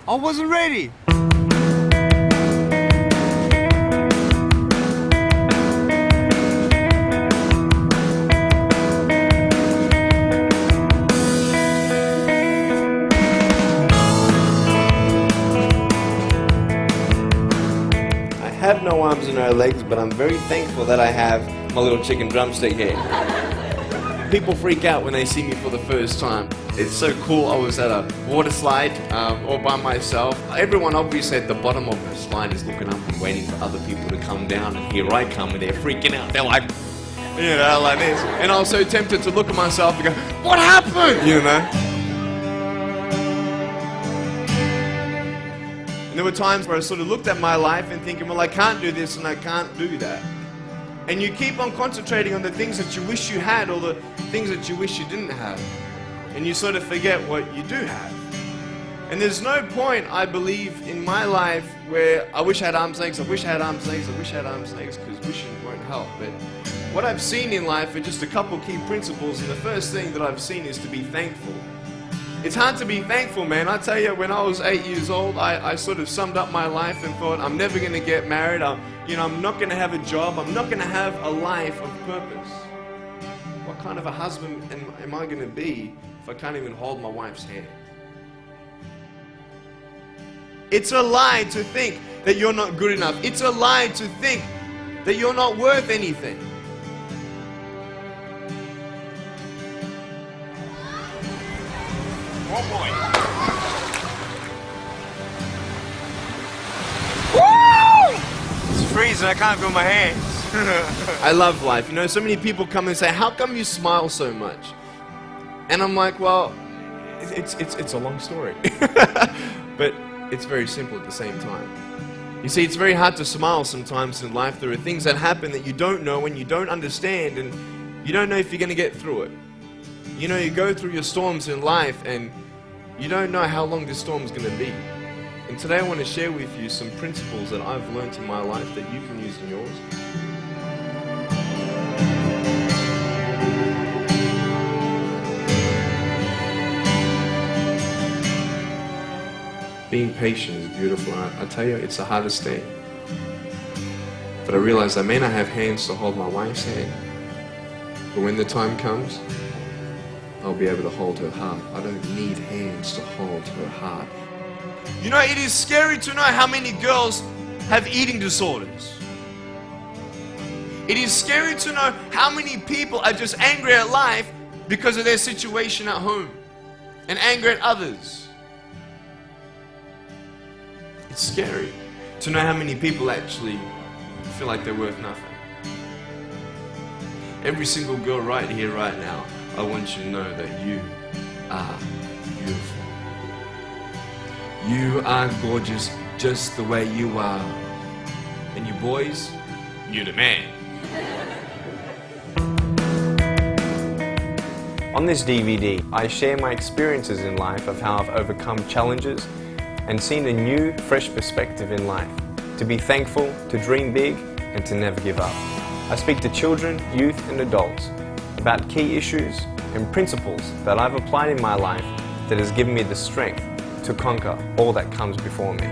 I wasn't ready. I have no arms and no legs, but I'm very thankful that I have my little chicken drumstick here. People freak out when they see me for the first time. It's so cool. I was at a water slide all by myself. Everyone obviously at the bottom of the slide is looking up and waiting for other people to come down, and here I come and they're freaking out. They're like, you know, like this. And I was so tempted to look at myself and go, what happened? You know? And there were times where I sort of looked at my life and thinking, well, I can't do this and I can't do that. And you keep on concentrating on the things that you wish you had or the things that you wish you didn't have. And you sort of forget what you do have. And there's no point, I believe, in my life where I wish I had arms, legs, I wish I had arms, legs, I wish I had arms, legs, because wishing won't help. But what I've seen in life are just a couple key principles, and the first thing that I've seen is to be thankful. It's hard to be thankful, man. I tell you, when I was 8 years old, I sort of summed up my life and thought, I'm never going to get married, I'm not going to have a job, I'm not going to have a life of purpose. What kind of a husband am I going to be if I can't even hold my wife's hand? It's a lie to think that you're not good enough. It's a lie to think that you're not worth anything. Oh boy. Woo! It's freezing, I can't feel my hands. I love life. You know, so many people come and say, how come you smile so much? And I'm like, well, it's a long story. But it's very simple at the same time. You see, it's very hard to smile sometimes in life. There are things that happen that you don't know and you don't understand, and you don't know if you're going to get through it. You know, you go through your storms in life and you don't know how long this storm is going to be. And today I want to share with you some principles that I've learned in my life that you can use in yours. Being patient is beautiful. I tell you, it's the hardest thing. But I realized I may not have hands to hold my wife's hand, but when the time comes, I'll be able to hold her heart. I don't need hands to hold her heart. You know, it is scary to know how many girls have eating disorders. It is scary to know how many people are just angry at life because of their situation at home and angry at others. It's scary to know how many people actually feel like they're worth nothing. Every single girl right here, right now, I want you to know that you are beautiful. You are gorgeous just the way you are. And you boys, you're the man. On this DVD, I share my experiences in life of how I've overcome challenges and seen a new, fresh perspective in life. To be thankful, to dream big, and to never give up. I speak to children, youth, and adults about key issues and principles that I've applied in my life that has given me the strength to conquer all that comes before me.